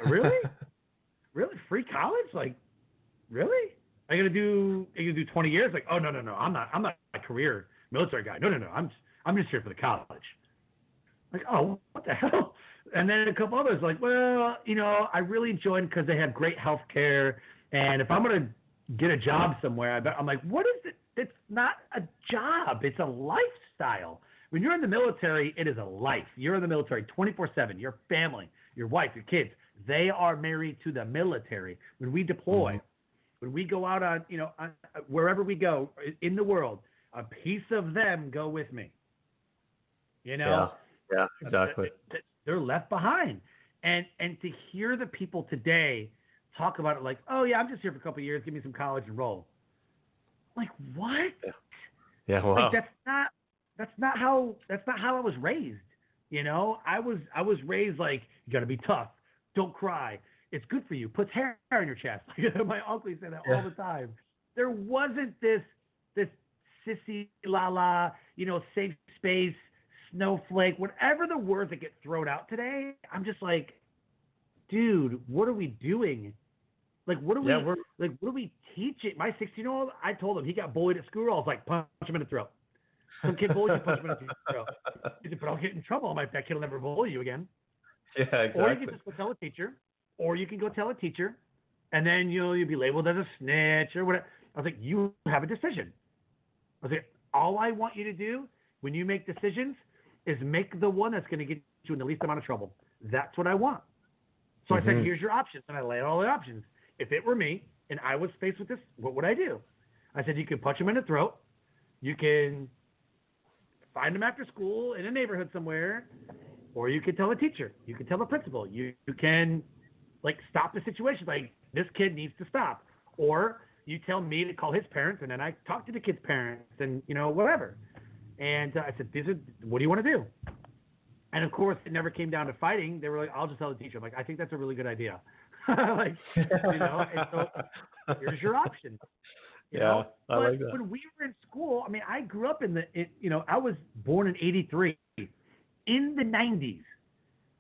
Really? Really? Free college? Like, really? Are you gonna do 20 years? Like, oh, no. I'm not a career military guy. No. I'm just here for the college. Like, oh, what the hell? And then a couple others like, well, you know, I really enjoyed because they have great health care. And if I'm going to get a job somewhere, I'm like, what is it? It's not a job. It's a lifestyle. When you're in the military, it is a life. You're in the military 24/7. Your family, your wife, your kids, they are married to the military. When we deploy, when we go out on, you know, wherever we go in the world, a piece of them go with me. You know? Yeah, exactly. They're left behind. And to hear the people today talk about it like, oh yeah, I'm just here for a couple of years, give me some college and roll. Like, what? Yeah, wow. Like, that's not how I was raised. You know, I was raised like, you gotta be tough, don't cry, it's good for you, puts hair on your chest. My uncle said that all the time. There wasn't this sissy la la, you know, safe space, snowflake, whatever the words that get thrown out today. I'm just like, dude, what are we doing? Like, what are we teaching? My 16-year-old, I told him he got bullied at school. I was like, punch him in the throat. Some kid bullied you, punch him in the throat. He said, but I'll get in trouble. That kid will never bully you again. Yeah, exactly. Or you can just go tell a teacher, and then you'll be labeled as a snitch or whatever. I was like, you have a decision. I was like, all I want you to do when you make decisions is make the one that's going to get you in the least amount of trouble. That's what I want. So I said, here's your options, and I laid out all the options. If it were me and I was faced with this, what would I do? I said, you can punch him in the throat. You can find him after school in a neighborhood somewhere, or you can tell a teacher. You can tell the principal. You can, like, stop the situation. Like, this kid needs to stop. Or you tell me to call his parents, and then I talk to the kid's parents and, you know, whatever. And I said, what do you want to do? And, of course, it never came down to fighting. They were like, I'll just tell the teacher. I'm like, I think that's a really good idea. Like, you know, and so here's your option. You know? I like that. When we were in school, I mean, I grew up you know, I was born in 83. In the 90s,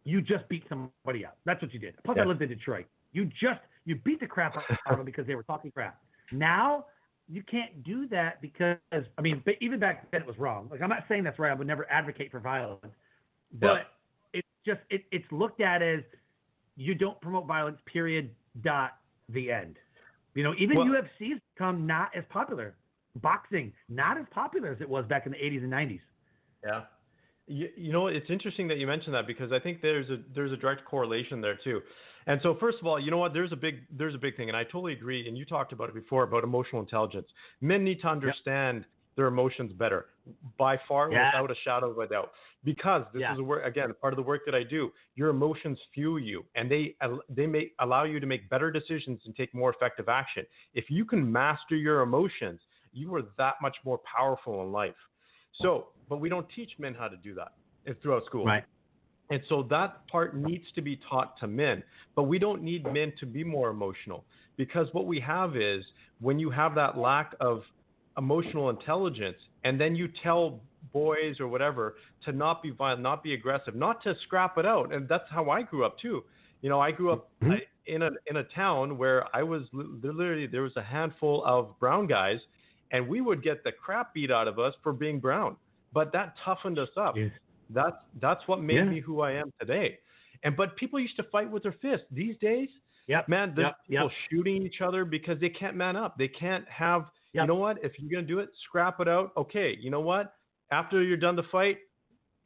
you just beat somebody up. That's what you did. Plus, I lived in Detroit. You beat the crap out of them because they were talking crap. Now, you can't do that because, I mean, even back then it was wrong. Like, I'm not saying that's right. I would never advocate for violence. But it's just, it's looked at as you don't promote violence, period, the end. You know, even UFC's become not as popular. Boxing, not as popular as it was back in the 80s and 90s. Yeah. You know, it's interesting that you mentioned that because I think there's a direct correlation there too. And so first of all, you know what, there's a big thing, and I totally agree, and you talked about it before, about emotional intelligence. Men need to understand their emotions better, by far, without a shadow of a doubt. Because this is again part of the work that I do. Your emotions fuel you, and they may allow you to make better decisions and take more effective action. If you can master your emotions, you are that much more powerful in life. So, but we don't teach men how to do that throughout school. Right. And so that part needs to be taught to men. But we don't need men to be more emotional, because what we have is when you have that lack of emotional intelligence, and then you tell boys or whatever to not be violent, not be aggressive, not to scrap it out. And that's how I grew up too. You know, I grew up in a town where I was literally, there was a handful of brown guys, and we would get the crap beat out of us for being brown. But that toughened us up. Yes. That's what made me who I am today. But people used to fight with their fists. These days, man, there's people shooting each other because they can't man up. They can't have, you know what, if you're going to do it, scrap it out. Okay, you know what? After you're done the fight,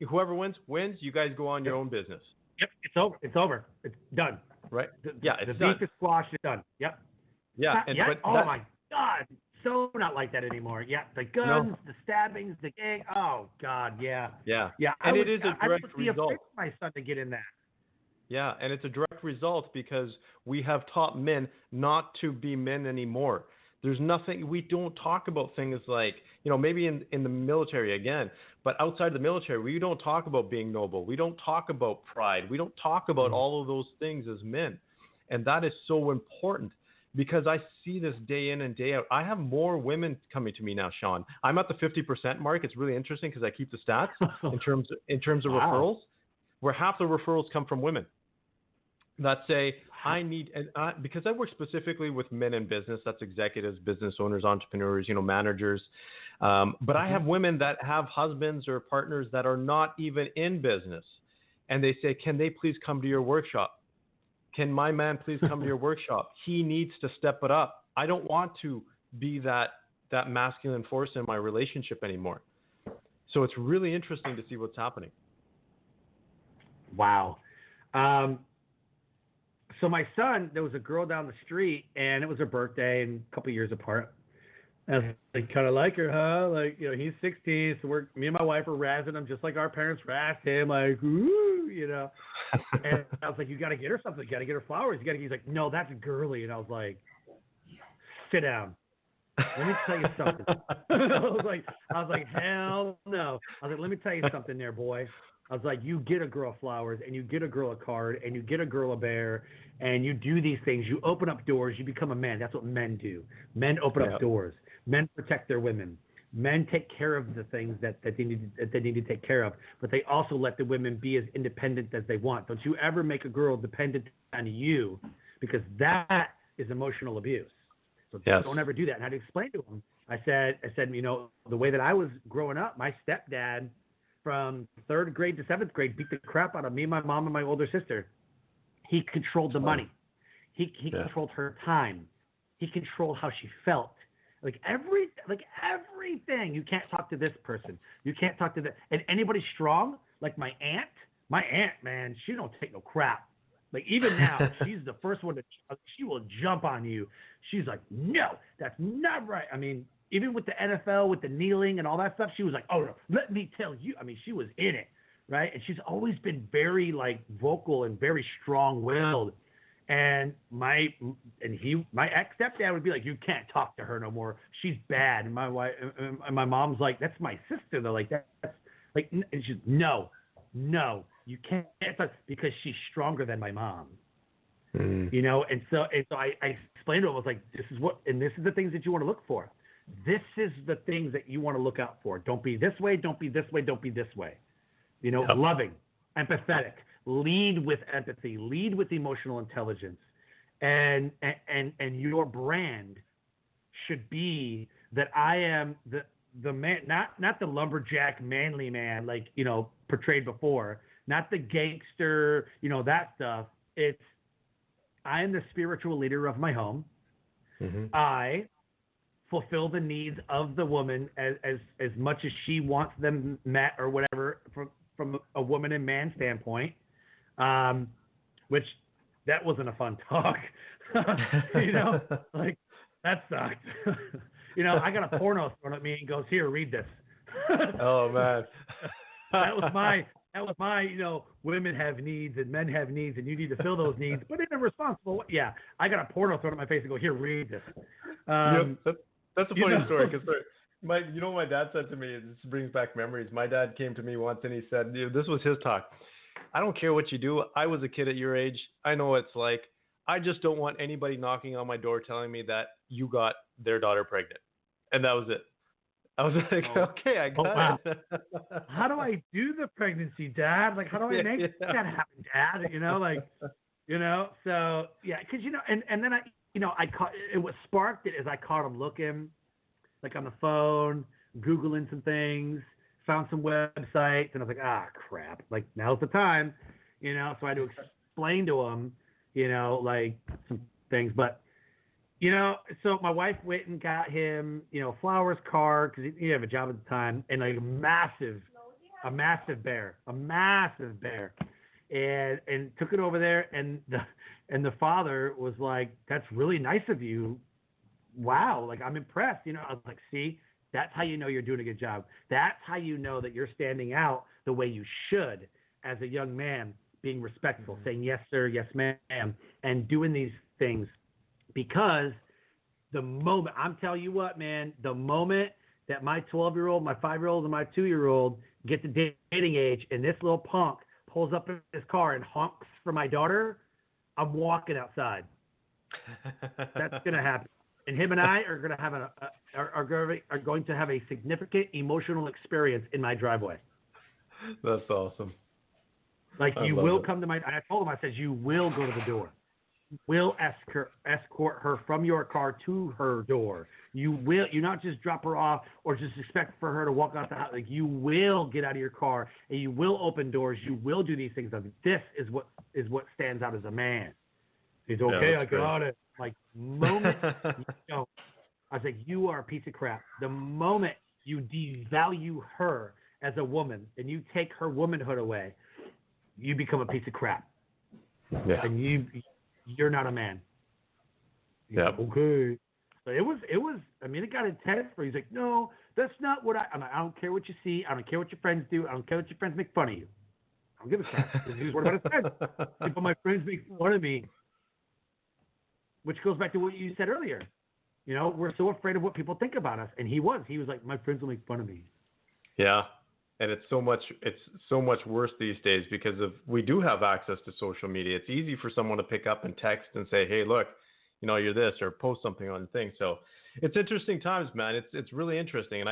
whoever wins. You guys go on your own business. Yep, it's over. It's over. It's done. Right? The it's beef is squashed. It's done. Yep. Yeah. My God. So not like that anymore. Yeah, the guns, the stabbings, the gang. Oh God, yeah. And it is a direct result. I would be afraid for my son to get in that. Yeah, and it's a direct result because we have taught men not to be men anymore. There's nothing, we don't talk about things like, you know, maybe in the military again, but outside the military, we don't talk about being noble. We don't talk about pride. We don't talk about all of those things as men. And that is so important because I see this day in and day out. I have more women coming to me now, Sean. I'm at the 50% mark. It's really interesting because I keep the stats in terms of referrals, where half the referrals come from women that say, I need, because I work specifically with men in business, that's executives, business owners, entrepreneurs, managers. But I have women that have husbands or partners that are not even in business. And they say, can they please come to your workshop? Can my man please come to your workshop? He needs to step it up. I don't want to be that masculine force in my relationship anymore. So it's really interesting to see what's happening. Wow. So my son, there was a girl down the street, and it was her birthday, and a couple of years apart. I was like, kind of like her, huh? Like, he's 16, so me and my wife are razzing him just like our parents razzed him, like, ooh, And I was like, you got to get her something. You got to get her flowers. He's like, no, that's girly. And I was like, sit down. Let me tell you something. I was like, hell no. I was like, let me tell you something there, boy. I was like, you get a girl flowers, and you get a girl a card, and you get a girl a bear, and you do these things. You open up doors. You become a man. That's what men do. Men open up doors. Men protect their women. Men take care of the things that they need to take care of, but they also let the women be as independent as they want. Don't you ever make a girl dependent on you, because that is emotional abuse. So don't ever do that. And I had to explain to him. I said, the way that I was growing up, my stepdad from 3rd grade to 7th grade beat the crap out of me, my mom, and my older sister. He controlled the money. He controlled her time. He controlled how she felt. Like everything. You can't talk to this person. You can't talk to that. And anybody strong, like my aunt, man, she don't take no crap. Like even now, she's the first one she will jump on you. She's like, no, that's not right. I mean, even with the NFL, with the kneeling and all that stuff, she was like, oh, no, let me tell you. I mean, she was in it, right? And she's always been very vocal and very strong-willed. And my ex-stepdad would be like, you can't talk to her no more. She's bad. And my wife and my mom's like, that's my sister. They're like, that's like, and she's no, you can't talk because she's stronger than my mom. And so I explained to him, I was like, this is the things that you want to look for. This is the things that you want to look out for. Don't be this way. Don't be this way. Don't be this way. Loving, empathetic. Lead with empathy, lead with emotional intelligence, and your brand should be that I am the man, not the lumberjack manly man portrayed before, not the gangster, that stuff. It's I am the spiritual leader of my home. Mm-hmm. I fulfill the needs of the woman as much as she wants them met or whatever from a woman and man standpoint. Which that wasn't a fun talk, like that sucked. I got a porno thrown at me and goes, here, read this. Oh man. that was my, women have needs and men have needs and you need to fill those needs, but in a responsible way. Yeah. I got a porno thrown at my face and go, here, read this. That's a funny story. Cause what my dad said to me, this brings back memories. My dad came to me once and he said, this was his talk. I don't care what you do. I was a kid at your age. I know what it's like. I just don't want anybody knocking on my door telling me that you got their daughter pregnant. And that was it. I was like, okay, I got it. How do I do the pregnancy, Dad? Like, how do I make that happen, Dad? So yeah, because and then I caught it. What sparked it is I caught him looking, like on the phone, Googling some things. Found some websites, and I was like, crap. Like, now's the time, so I had to explain to him, some things. But, so my wife went and got him, flowers, card, because he didn't have a job at the time, and like a massive bear, and took it over there, and the father was like, that's really nice of you. Wow, like, I'm impressed. I was like, see, that's how you know you're doing a good job. That's how you know that you're standing out the way you should as a young man, being respectful, saying yes, sir, yes, ma'am, and doing these things. Because the moment, I'm telling you what, man, the moment that my 12-year-old, my 5-year-old, and my 2-year-old get to dating age and this little punk pulls up in his car and honks for my daughter, I'm walking outside. That's going to happen. And him and I are going to have are going to have a significant emotional experience in my driveway. That's awesome. Like, you will come to my. I told him, I said, you will go to the door. Will escort her from your car to her door. You not just drop her off or just expect for her to walk out the house. Like, you will get out of your car and you will open doors. You will do these things. This is what stands out as a man. He's okay. I got it. Like, moment you know, I was like, you are a piece of crap. The moment you devalue her as a woman and you take her womanhood away, you become a piece of crap. Yeah. And you're not a man. Yeah. Okay. So it was. I mean, it got intense. For he's like, no, that's not what I'm like, I don't care what you see. I don't care what your friends do. I don't care what your friends make fun of you. I don't give a crap. He was worried about his friends. But my friends make fun of me, which goes back to what you said earlier. You know, we're so afraid of what people think about us, and he was like, my friends will make fun of me. Yeah. And it's so much worse these days because we do have access to social media. It's easy for someone to pick up and text and say, hey, look, you know, you're this, or post something on the thing. So it's interesting times, man. It's really interesting. And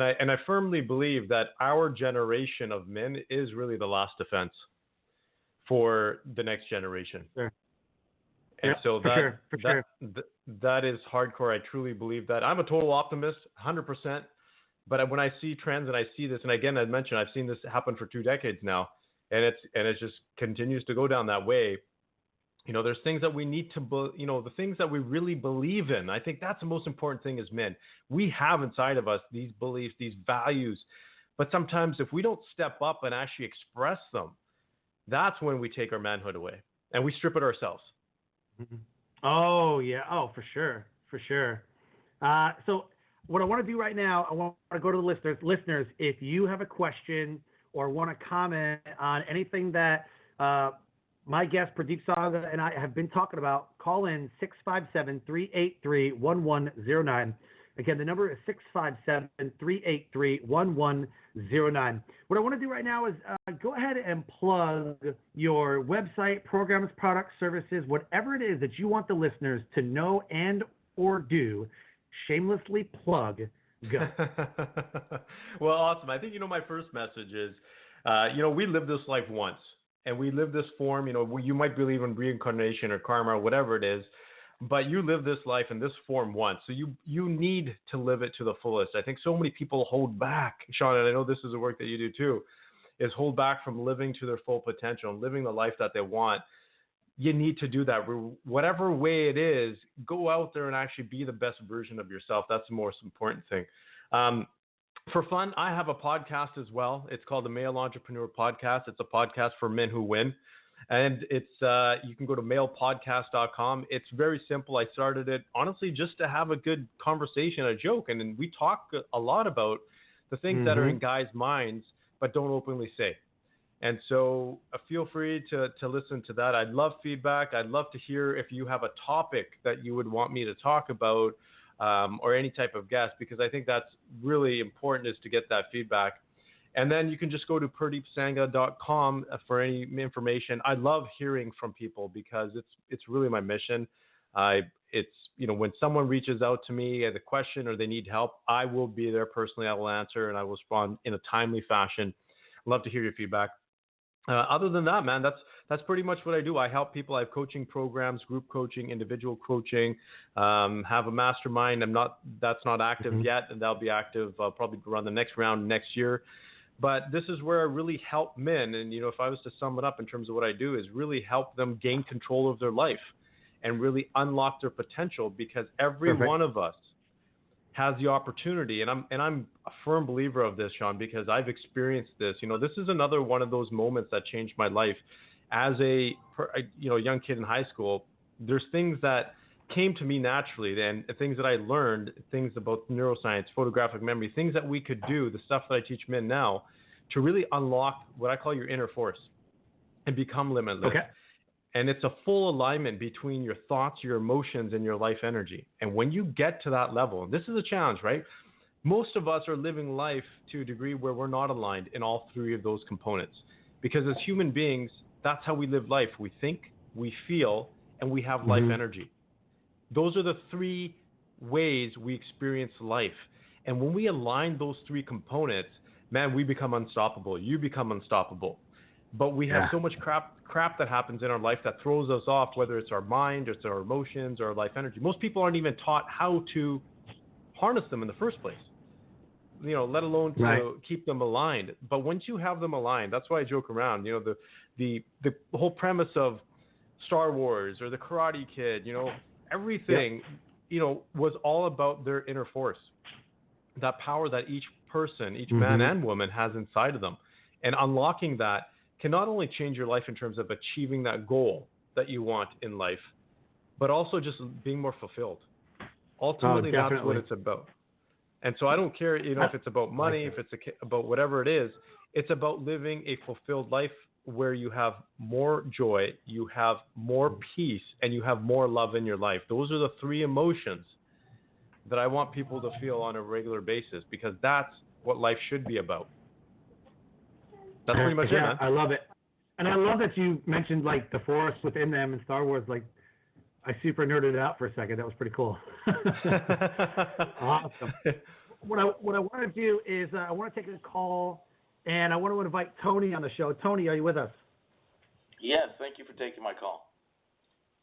I firmly believe that our generation of men is really the last defense for the next generation. Sure. And yeah, so sure. That is hardcore. I truly believe that. I'm a total optimist, 100%. But when I see trends and I see this, and again, I mentioned I've seen this happen for 2 decades now, and it just continues to go down that way. You know, there's things that we need to, the things that we really believe in. I think that's the most important thing as men. We have inside of us these beliefs, these values, but sometimes if we don't step up and actually express them, that's when we take our manhood away and we strip it ourselves. Mm-hmm. Oh yeah, for sure. So what I want to do right now, I want to go to the listeners. Listeners, if you have a question or want to comment on anything that my guest, Purdeep Sangha, and I have been talking about, call in 657-383-1109. Again, the number is 657-383-1109. What I want to do right now is go ahead and plug your website, programs, products, services, whatever it is that you want the listeners to know and or do. Shamelessly plug. Go. Well, awesome. I think, my first message is, we live this life once, and we live this form. You might believe in reincarnation or karma or whatever it is, but you live this life in this form once. So you need to live it to the fullest. I think so many people hold back, Sean, and I know this is the work that you do too, is hold back from living to their full potential and living the life that they want. You need to do that. Whatever way it is, go out there and actually be the best version of yourself. That's the most important thing. For fun, I have a podcast as well. It's called the Male Entrepreneur Podcast. It's a podcast for men who win. And it's you can go to malepodcast.com. It's very simple. I started it, honestly, just to have a good conversation, a joke. And then we talk a lot about the things that are in guys' minds, but don't openly say. And so feel free to listen to that. I'd love feedback. I'd love to hear if you have a topic that you would want me to talk about or any type of guest, because I think that's really important, is to get that feedback. And then you can just go to purdeepsangha.com for any information. I love hearing from people because it's really my mission. When someone reaches out to me with a question or they need help, I will be there personally. I will answer and I will respond in a timely fashion. I'd love to hear your feedback. Other than that, man, that's pretty much what I do. I help people. I have coaching programs, group coaching, individual coaching, have a mastermind. That's not active yet, and that'll be active probably around the next round next year. But this is where I really help men. And, if I was to sum it up in terms of what I do, is really help them gain control of their life and really unlock their potential, because every one of us has the opportunity. And I'm a firm believer of this, Sean, because I've experienced this. This is another one of those moments that changed my life. As a young kid in high school, there's things that came to me naturally, and things that I learned, things about neuroscience, photographic memory, things that we could do, the stuff that I teach men now, to really unlock what I call your inner force and become limitless. Okay. And it's a full alignment between your thoughts, your emotions, and your life energy. And when you get to that level, and this is a challenge, right? Most of us are living life to a degree where we're not aligned in all three of those components. Because as human beings, that's how we live life. We think, we feel, and we have life energy. Those are the three ways we experience life. And when we align those three components, man, we become unstoppable. You become unstoppable. But we have so much crap that happens in our life that throws us off, whether it's our mind, it's our emotions, or our life energy. Most people aren't even taught how to harness them in the first place, let alone to keep them aligned. But once you have them aligned, that's why I joke around, the whole premise of Star Wars or the Karate Kid, everything, was all about their inner force, that power that each person, each man and woman has inside of them. And unlocking that can not only change your life in terms of achieving that goal that you want in life, but also just being more fulfilled. Ultimately, that's what it's about. And so I don't care, if it's about money, if it's about whatever it is, it's about living a fulfilled life where you have more joy, you have more peace, and you have more love in your life. Those are the three emotions that I want people to feel on a regular basis, because that's what life should be about. That's pretty much it, man. I love it. And I love that you mentioned like the force within them in Star Wars. Like, I super nerded it out for a second. That was pretty cool. Awesome. What I want to do is I want to take a call, and I want to invite Tony on the show. Tony, are you with us? Yes, thank you for taking my call.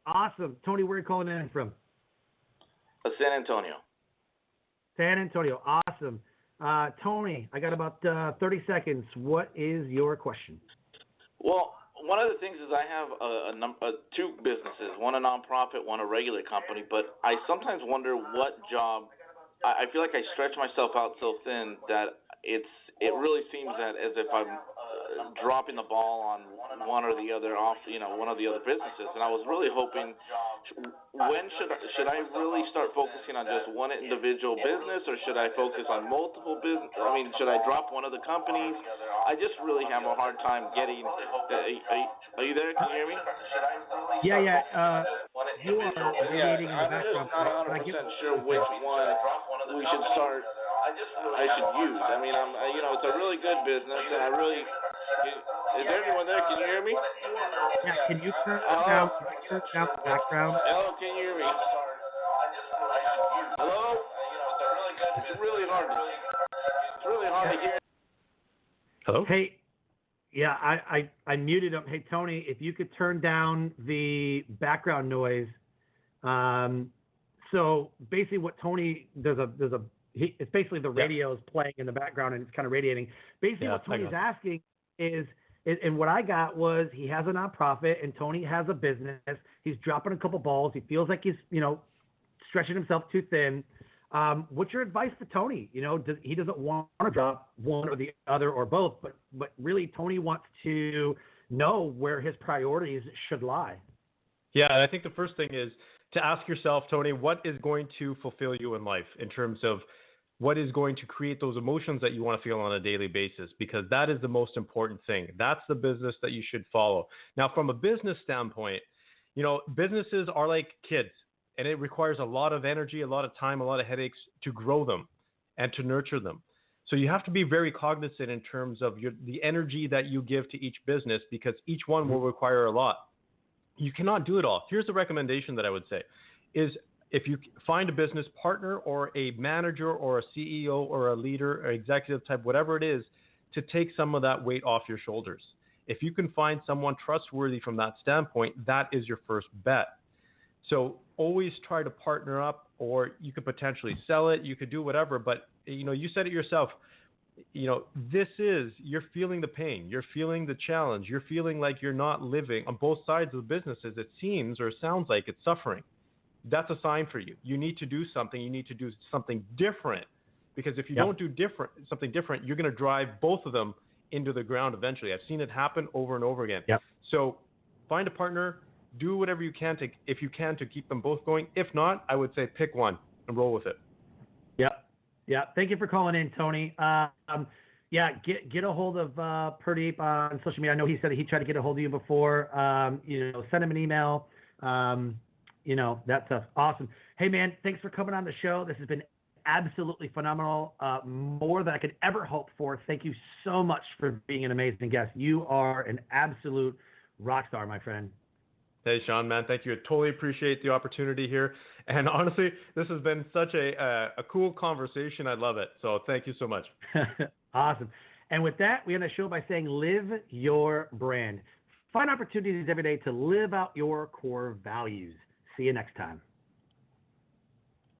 Awesome. Tony, where are you calling in from? San Antonio. San Antonio. Awesome. Tony, I got about 30 seconds. What is your question? Well, one of the things is I have two businesses, one a nonprofit, one a regular company, but I sometimes wonder what job. I feel like I stretch myself out so thin that it really seems that as if I'm dropping the ball on one or the other one of the other businesses. And I was really hoping, when should I really start focusing on just one individual business, or should I focus on multiple business? I mean, should I drop one of the companies? I just really have a hard time getting. Are you there? Can you hear me? Yeah. You are radiating in the background. I'm not 100% sure which one we should start. I should use. I mean, it's a really good business, and I really. Is there anyone there? Can you hear me? Yeah. Can you turn down the background? Hello. Can you hear me? Hello. It's really hard. It's really hard to hear. Hello. Hey. Yeah, I muted him. Hey, Tony, if you could turn down the background noise. So basically, what Tony it's basically the radio is playing in the background and it's kind of radiating. Basically, what Tony's asking is, and what I got was, he has a nonprofit and Tony has a business. He's dropping a couple balls. He feels like he's stretching himself too thin. What's your advice to Tony? He doesn't want to drop one or the other or both, but really Tony wants to know where his priorities should lie. Yeah, and I think the first thing is to ask yourself, Tony, what is going to fulfill you in life in terms of what is going to create those emotions that you want to feel on a daily basis, because that is the most important thing. That's the business that you should follow. Now, from a business standpoint, businesses are like kids. And it requires a lot of energy, a lot of time, a lot of headaches to grow them and to nurture them. So you have to be very cognizant in terms of the energy that you give to each business, because each one will require a lot. You cannot do it all. Here's the recommendation that I would say is, if you find a business partner or a manager or a CEO or a leader or executive type, whatever it is, to take some of that weight off your shoulders. If you can find someone trustworthy from that standpoint, that is your first bet. So always try to partner up, or you could potentially sell it. You could do whatever, but you said it yourself. You're feeling the pain. You're feeling the challenge. You're feeling like you're not living on both sides of the businesses. It seems or sounds like it's suffering. That's a sign for you. You need to do something. You need to do something different, because if you don't do something different, you're going to drive both of them into the ground eventually. I've seen it happen over and over again. Yep. So find a partner. Do whatever you can to keep them both going. If not, I would say pick one and roll with it. Yeah. Thank you for calling in, Tony. Get a hold of Purdeep on social media. I know he said he tried to get a hold of you before. Send him an email. That stuff. Awesome. Hey, man, thanks for coming on the show. This has been absolutely phenomenal. More than I could ever hope for. Thank you so much for being an amazing guest. You are an absolute rock star, my friend. Hey, Sean, man, thank you. I totally appreciate the opportunity here. And honestly, this has been such a cool conversation. I love it. So thank you so much. Awesome. And with that, we end the show by saying live your brand. Find opportunities every day to live out your core values. See you next time.